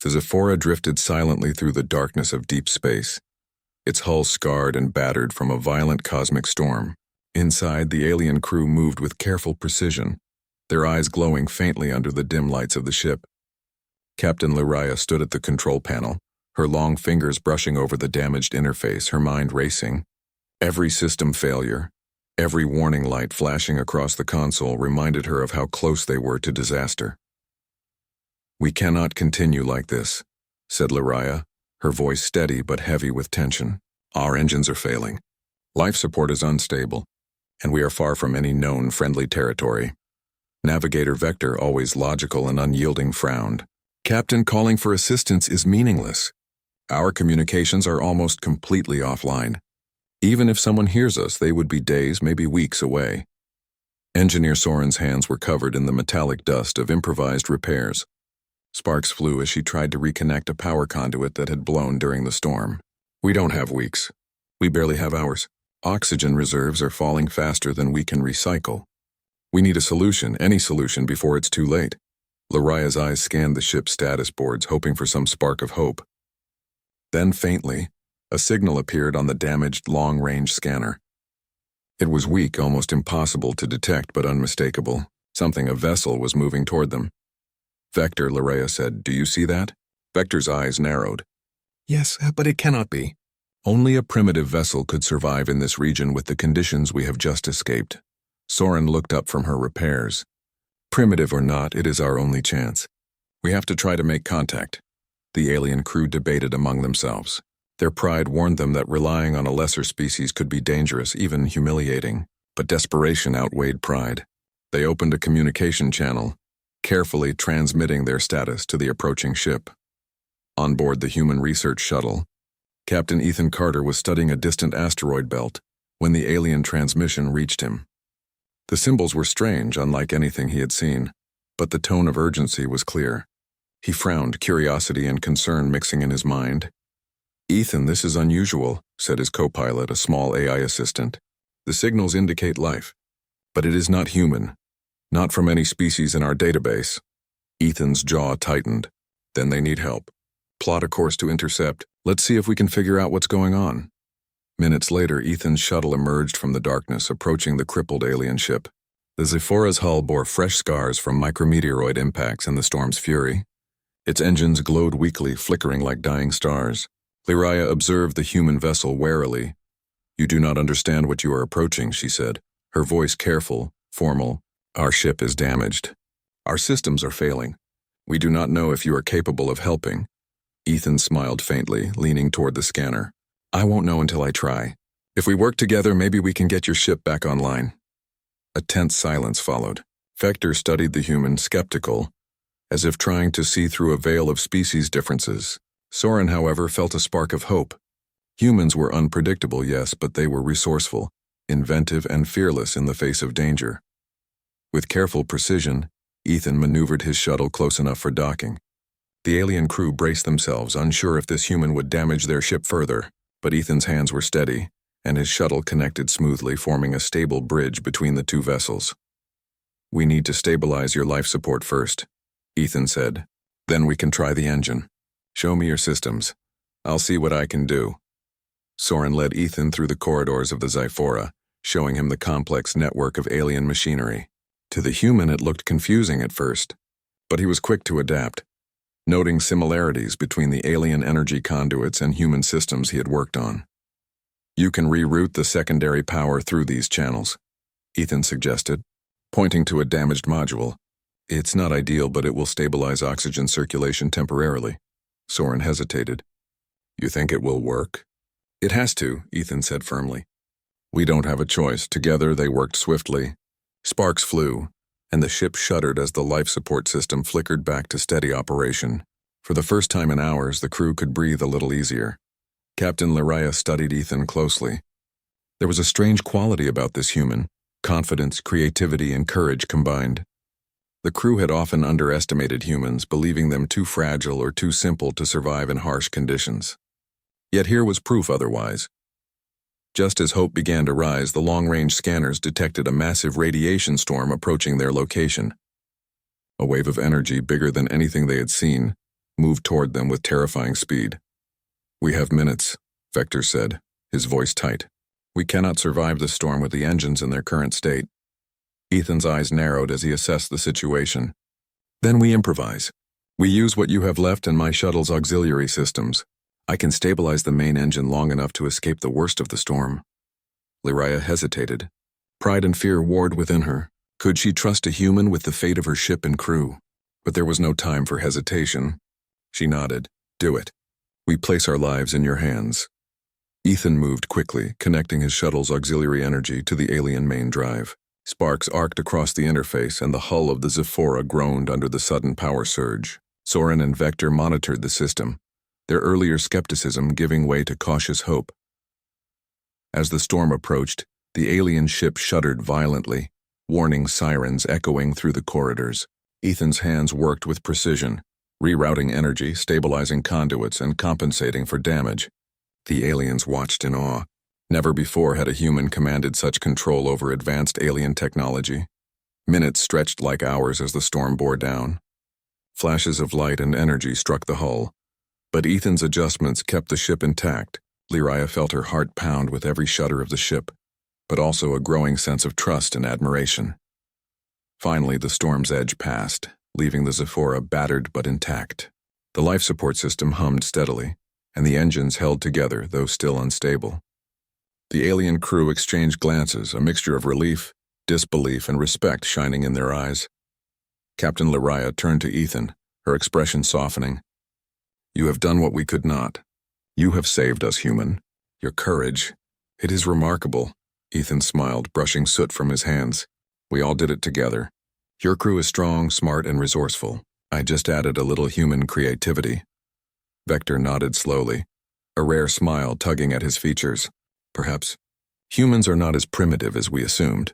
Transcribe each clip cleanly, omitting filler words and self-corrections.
The Zephora drifted silently through the darkness of deep space, its hull scarred and battered from a violent cosmic storm. Inside, the alien crew moved with careful precision, their eyes glowing faintly under the dim lights of the ship. Captain Lyraya stood at the control panel, her long fingers brushing over the damaged interface, her mind racing. Every system failure, every warning light flashing across the console reminded her of how close they were to disaster. "We cannot continue like this," said Lyraya, her voice steady but heavy with tension. "Our engines are failing. Life support is unstable, and we are far from any known friendly territory." Navigator Vector, always logical and unyielding, frowned. "Captain, calling for assistance is meaningless. Our communications are almost completely offline. Even if someone hears us, they would be days, maybe weeks away." Engineer Soren's hands were covered in the metallic dust of improvised repairs. Sparks flew as she tried to reconnect a power conduit that had blown during the storm. "We don't have weeks. We barely have hours. Oxygen reserves are falling faster than we can recycle. We need a solution, any solution, before it's too late." Lyraya's eyes scanned the ship's status boards, hoping for some spark of hope. Then faintly, a signal appeared on the damaged long-range scanner. It was weak, almost impossible to detect, but unmistakable. Something, a vessel, was moving toward them. "Vector," Lyraya said, "do you see that?" Vector's eyes narrowed. "Yes, but it cannot be. Only a primitive vessel could survive in this region with the conditions we have just escaped." Soren looked up from her repairs. "Primitive or not, it is our only chance. We have to try to make contact." The alien crew debated among themselves. Their pride warned them that relying on a lesser species could be dangerous, even humiliating. But desperation outweighed pride. They opened a communication channel, carefully transmitting their status to the approaching ship. On board the human research shuttle, Captain Ethan Carter was studying a distant asteroid belt when the alien transmission reached him. The symbols were strange, unlike anything he had seen, but the tone of urgency was clear. He frowned, curiosity and concern mixing in his mind. "Ethan, this is unusual," said his co-pilot, a small AI assistant. "The signals indicate life, but it is not human. Not from any species in our database." Ethan's jaw tightened. "Then they need help. Plot a course to intercept. Let's see if we can figure out what's going on." Minutes later, Ethan's shuttle emerged from the darkness, approaching the crippled alien ship. The Zephora's hull bore fresh scars from micrometeoroid impacts in the storm's fury. Its engines glowed weakly, flickering like dying stars. Lyraya observed the human vessel warily. "You do not understand what you are approaching," she said, her voice careful, formal. "Our ship is damaged. Our systems are failing. We do not know if you are capable of helping." Ethan smiled faintly, leaning toward the scanner. "I won't know until I try. If we work together, maybe we can get your ship back online." A tense silence followed. Vector studied the human, skeptical, as if trying to see through a veil of species differences. Soren, however, felt a spark of hope. Humans were unpredictable, yes, but they were resourceful, inventive and fearless in the face of danger. With careful precision, Ethan maneuvered his shuttle close enough for docking. The alien crew braced themselves, unsure if this human would damage their ship further, but Ethan's hands were steady, and his shuttle connected smoothly, forming a stable bridge between the two vessels. "We need to stabilize your life support first," Ethan said. "Then we can try the engine. Show me your systems. I'll see what I can do." Soren led Ethan through the corridors of the Zephora, showing him the complex network of alien machinery. To the human, it looked confusing at first, but he was quick to adapt, noting similarities between the alien energy conduits and human systems he had worked on. "You can reroute the secondary power through these channels," Ethan suggested, pointing to a damaged module. "It's not ideal, but it will stabilize oxygen circulation temporarily." Soren hesitated. "You think it will work?" "It has to," Ethan said firmly. "We don't have a choice." Together they worked swiftly. Sparks flew, and the ship shuddered as the life support system flickered back to steady operation. For the first time in hours, the crew could breathe a little easier. Captain Lyraya studied Ethan closely. There was a strange quality about this human, confidence, creativity, and courage combined. The crew had often underestimated humans, believing them too fragile or too simple to survive in harsh conditions. Yet here was proof otherwise. Just as hope began to rise, the long-range scanners detected a massive radiation storm approaching their location. A wave of energy bigger than anything they had seen moved toward them with terrifying speed. "We have minutes," Vector said, his voice tight. "We cannot survive this storm with the engines in their current state." Ethan's eyes narrowed as he assessed the situation. "Then we improvise. We use what you have left in my shuttle's auxiliary systems. I can stabilize the main engine long enough to escape the worst of the storm." Lyria hesitated. Pride and fear warred within her. Could she trust a human with the fate of her ship and crew? But there was no time for hesitation. She nodded. "Do it. We place our lives in your hands." Ethan moved quickly, connecting his shuttle's auxiliary energy to the alien main drive. Sparks arced across the interface, and the hull of the Zephora groaned under the sudden power surge. Soren and Vector monitored the system, their earlier skepticism giving way to cautious hope. As the storm approached, the alien ship shuddered violently, warning sirens echoing through the corridors. Ethan's hands worked with precision, rerouting energy, stabilizing conduits, and compensating for damage. The aliens watched in awe. Never before had a human commanded such control over advanced alien technology. Minutes stretched like hours as the storm bore down. Flashes of light and energy struck the hull, but Ethan's adjustments kept the ship intact. Lyria felt her heart pound with every shudder of the ship, but also a growing sense of trust and admiration. Finally, the storm's edge passed, leaving the Zephora battered but intact. The life support system hummed steadily, and the engines held together, though still unstable. The alien crew exchanged glances, a mixture of relief, disbelief, and respect shining in their eyes. Captain Lyria turned to Ethan, her expression softening. "You have done what we could not. You have saved us, human. Your courage. It is remarkable." Ethan smiled, brushing soot from his hands. "We all did it together. Your crew is strong, smart, and resourceful. I just added a little human creativity." Vector nodded slowly, a rare smile tugging at his features. "Perhaps humans are not as primitive as we assumed."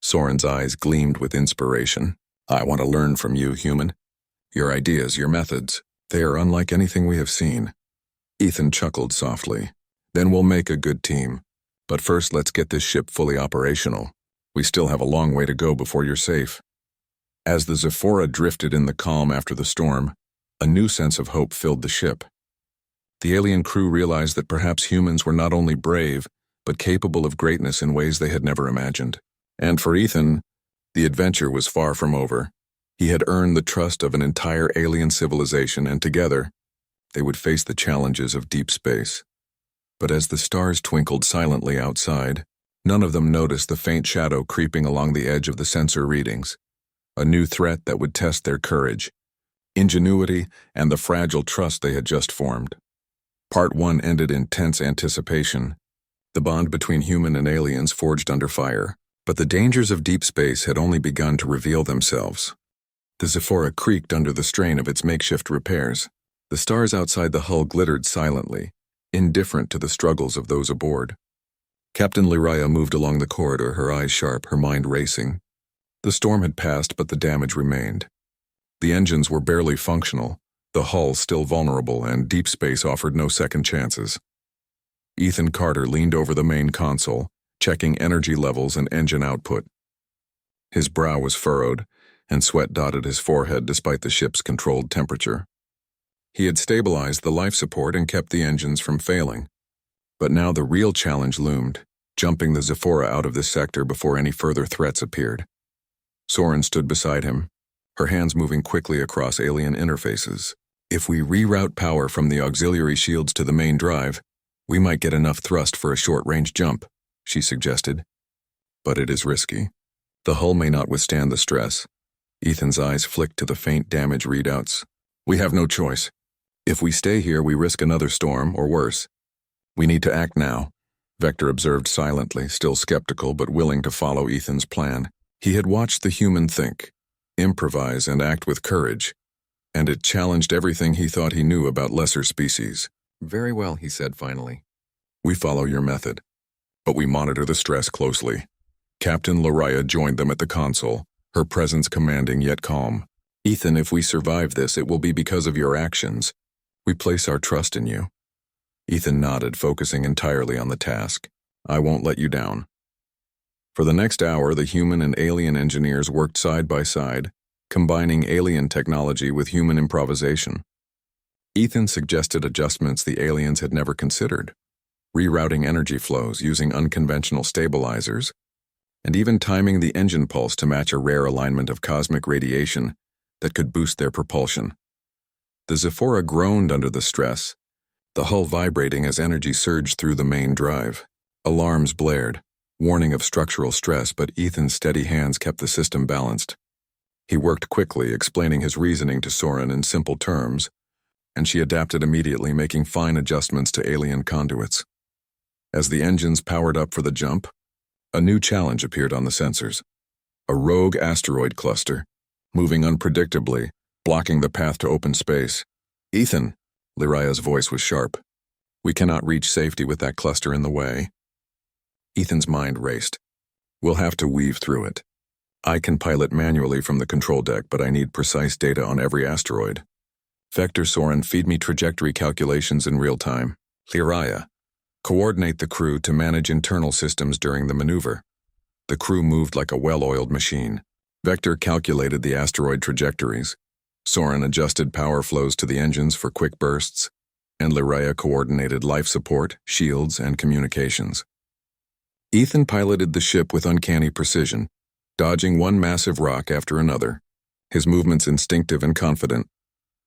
Soren's eyes gleamed with inspiration. "I want to learn from you, human. Your ideas, your methods, they are unlike anything we have seen." Ethan chuckled softly. "Then we'll make a good team. But first, let's get this ship fully operational. We still have a long way to go before you're safe." As the Zephora drifted in the calm after the storm, a new sense of hope filled the ship. The alien crew realized that perhaps humans were not only brave, but capable of greatness in ways they had never imagined. And for Ethan, the adventure was far from over. He had earned the trust of an entire alien civilization, and together, they would face the challenges of deep space. But as the stars twinkled silently outside, none of them noticed the faint shadow creeping along the edge of the sensor readings, a new threat that would test their courage, ingenuity, and the fragile trust they had just formed. Part 1 ended in tense anticipation. The bond between human and aliens forged under fire, but the dangers of deep space had only begun to reveal themselves. The Zephora creaked under the strain of its makeshift repairs. The stars outside the hull glittered silently, indifferent to the struggles of those aboard. Captain Lyria moved along the corridor, her eyes sharp, her mind racing. The storm had passed, but the damage remained. The engines were barely functional, the hull still vulnerable, and deep space offered no second chances. Ethan Carter leaned over the main console, checking energy levels and engine output. His brow was furrowed, and sweat dotted his forehead despite the ship's controlled temperature. He had stabilized the life support and kept the engines from failing. But now the real challenge loomed, jumping the Zephora out of this sector before any further threats appeared. Soren stood beside him, her hands moving quickly across alien interfaces. "If we reroute power from the auxiliary shields to the main drive, we might get enough thrust for a short-range jump," she suggested. "But it is risky. The hull may not withstand the stress." Ethan's eyes flicked to the faint damage readouts. "We have no choice. If we stay here, we risk another storm, or worse. We need to act now." Vector observed silently, still skeptical but willing to follow Ethan's plan. He had watched the human think, improvise, and act with courage, and it challenged everything he thought he knew about lesser species. "Very well," he said finally. "We follow your method, but we monitor the stress closely." Captain Lyria joined them at the console, her presence commanding yet calm. "Ethan, if we survive this, it will be because of your actions. We place our trust in you." Ethan nodded, focusing entirely on the task. "I won't let you down." For the next hour, the human and alien engineers worked side by side, combining alien technology with human improvisation. Ethan suggested adjustments the aliens had never considered, rerouting energy flows using unconventional stabilizers, and even timing the engine pulse to match a rare alignment of cosmic radiation that could boost their propulsion. The Zephora groaned under the stress, the hull vibrating as energy surged through the main drive. Alarms blared, warning of structural stress, but Ethan's steady hands kept the system balanced. He worked quickly, explaining his reasoning to Soren in simple terms, and she adapted immediately, making fine adjustments to alien conduits. As the engines powered up for the jump, a new challenge appeared on the sensors. A rogue asteroid cluster, moving unpredictably, blocking the path to open space. "Ethan," Lyraya's voice was sharp. "We cannot reach safety with that cluster in the way." Ethan's mind raced. "We'll have to weave through it. I can pilot manually from the control deck, but I need precise data on every asteroid. Vector Soren, feed me trajectory calculations in real time. Lyraya, coordinate the crew to manage internal systems during the maneuver." The crew moved like a well-oiled machine. Vector calculated the asteroid trajectories. Soren adjusted power flows to the engines for quick bursts, and Lyraya coordinated life support, shields, and communications. Ethan piloted the ship with uncanny precision, dodging one massive rock after another, his movements instinctive and confident.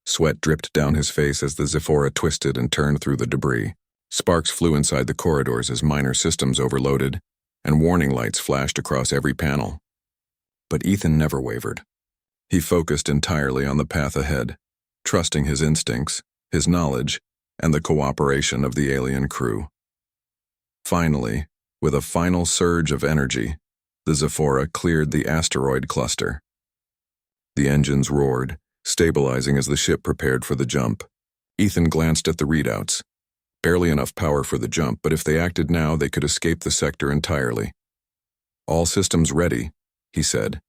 Sweat dripped down his face as the Zephora twisted and turned through the debris. Sparks flew inside the corridors as minor systems overloaded, and warning lights flashed across every panel. But Ethan never wavered. He focused entirely on the path ahead, trusting his instincts, his knowledge, and the cooperation of the alien crew. Finally, with a final surge of energy, the Zephora cleared the asteroid cluster. The engines roared, stabilizing as the ship prepared for the jump. Ethan glanced at the readouts. Barely enough power for the jump, but if they acted now, they could escape the sector entirely. "All systems ready," he said,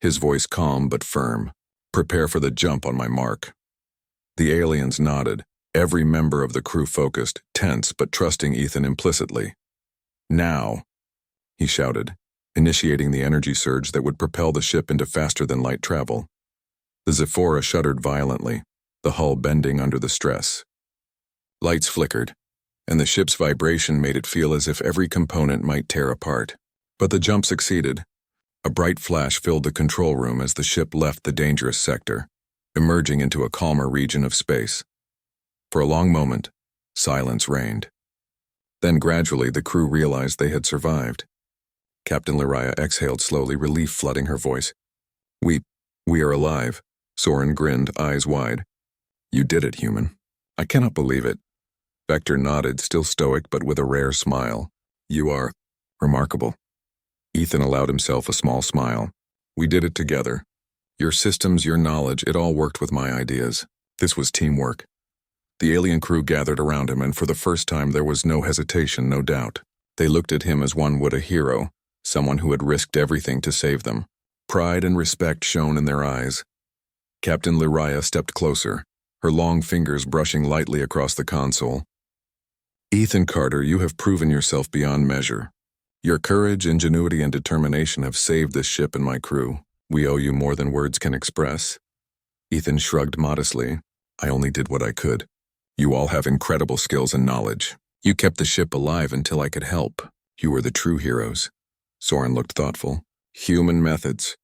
his voice calm but firm. "Prepare for the jump on my mark." The aliens nodded, every member of the crew focused, tense but trusting Ethan implicitly. "Now," he shouted, initiating the energy surge that would propel the ship into faster-than-light travel. The Zephora shuddered violently, the hull bending under the stress. Lights flickered, and the ship's vibration made it feel as if every component might tear apart. But the jump succeeded. A bright flash filled the control room as the ship left the dangerous sector, emerging into a calmer region of space. For a long moment, silence reigned. Then gradually the crew realized they had survived. Captain Lyraya exhaled slowly, relief flooding her voice. We are alive." Soren grinned, eyes wide. "You did it, human. I cannot believe it." Vector nodded, still stoic but with a rare smile. "You are remarkable." Ethan allowed himself a small smile. "We did it together. Your systems, your knowledge, it all worked with my ideas. This was teamwork." The alien crew gathered around him, and for the first time there was no hesitation, no doubt. They looked at him as one would a hero, someone who had risked everything to save them. Pride and respect shone in their eyes. Captain Lyraya stepped closer, her long fingers brushing lightly across the console. "Ethan Carter, you have proven yourself beyond measure. Your courage, ingenuity, and determination have saved this ship and my crew. We owe you more than words can express." Ethan shrugged modestly. "I only did what I could. You all have incredible skills and knowledge. You kept the ship alive until I could help. You were the true heroes." Soren looked thoughtful. "Human methods.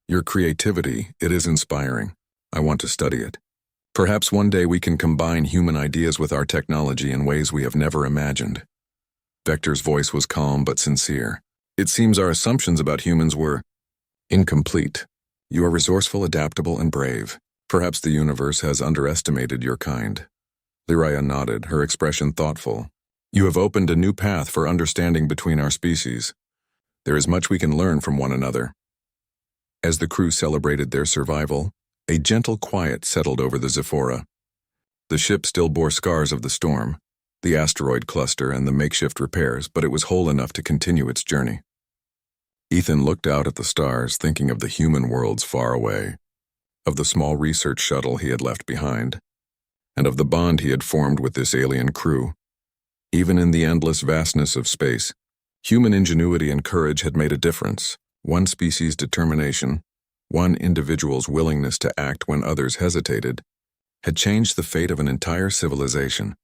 Your creativity, it is inspiring. I want to study it. Perhaps one day we can combine human ideas with our technology in ways we have never imagined." Vector's voice was calm but sincere. "It seems our assumptions about humans were incomplete. You are resourceful, adaptable, and brave. Perhaps the universe has underestimated your kind." Lyraya nodded, her expression thoughtful. "You have opened a new path for understanding between our species. There is much we can learn from one another." As the crew celebrated their survival, a gentle quiet settled over the Zephora. The ship still bore scars of the storm, the asteroid cluster and the makeshift repairs, but it was whole enough to continue its journey. Ethan looked out at the stars, thinking of the human worlds far away, of the small research shuttle he had left behind, and of the bond he had formed with this alien crew. Even in the endless vastness of space, human ingenuity and courage had made a difference. One species' determination, one individual's willingness to act when others hesitated, had changed the fate of an entire civilization.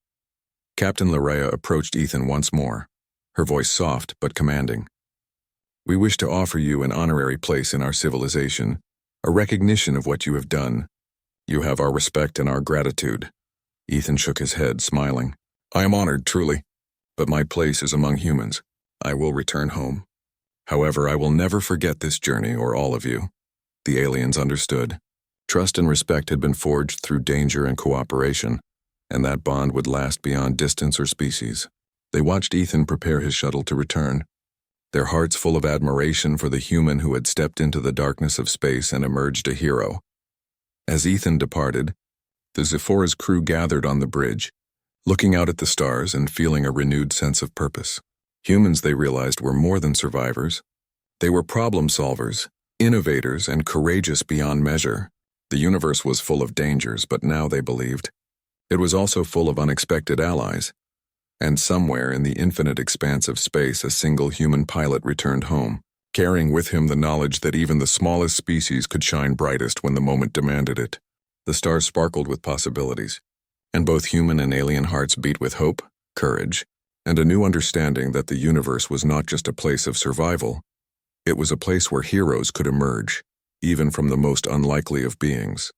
Captain Larea approached Ethan once more, her voice soft but commanding. "We wish to offer you an honorary place in our civilization, a recognition of what you have done. You have our respect and our gratitude." Ethan shook his head, smiling. "I am honored, truly, but my place is among humans. I will return home. However, I will never forget this journey or all of you." The aliens understood. Trust and respect had been forged through danger and cooperation, and that bond would last beyond distance or species. They watched Ethan prepare his shuttle to return, their hearts full of admiration for the human who had stepped into the darkness of space and emerged a hero. As Ethan departed, the Zephora's crew gathered on the bridge, looking out at the stars and feeling a renewed sense of purpose. Humans, they realized, were more than survivors. They were problem solvers, innovators, and courageous beyond measure. The universe was full of dangers, but now they believed it was also full of unexpected allies. And somewhere in the infinite expanse of space, a single human pilot returned home, carrying with him the knowledge that even the smallest species could shine brightest when the moment demanded it. The stars sparkled with possibilities, and both human and alien hearts beat with hope, courage, and a new understanding that the universe was not just a place of survival. It was a place where heroes could emerge, even from the most unlikely of beings.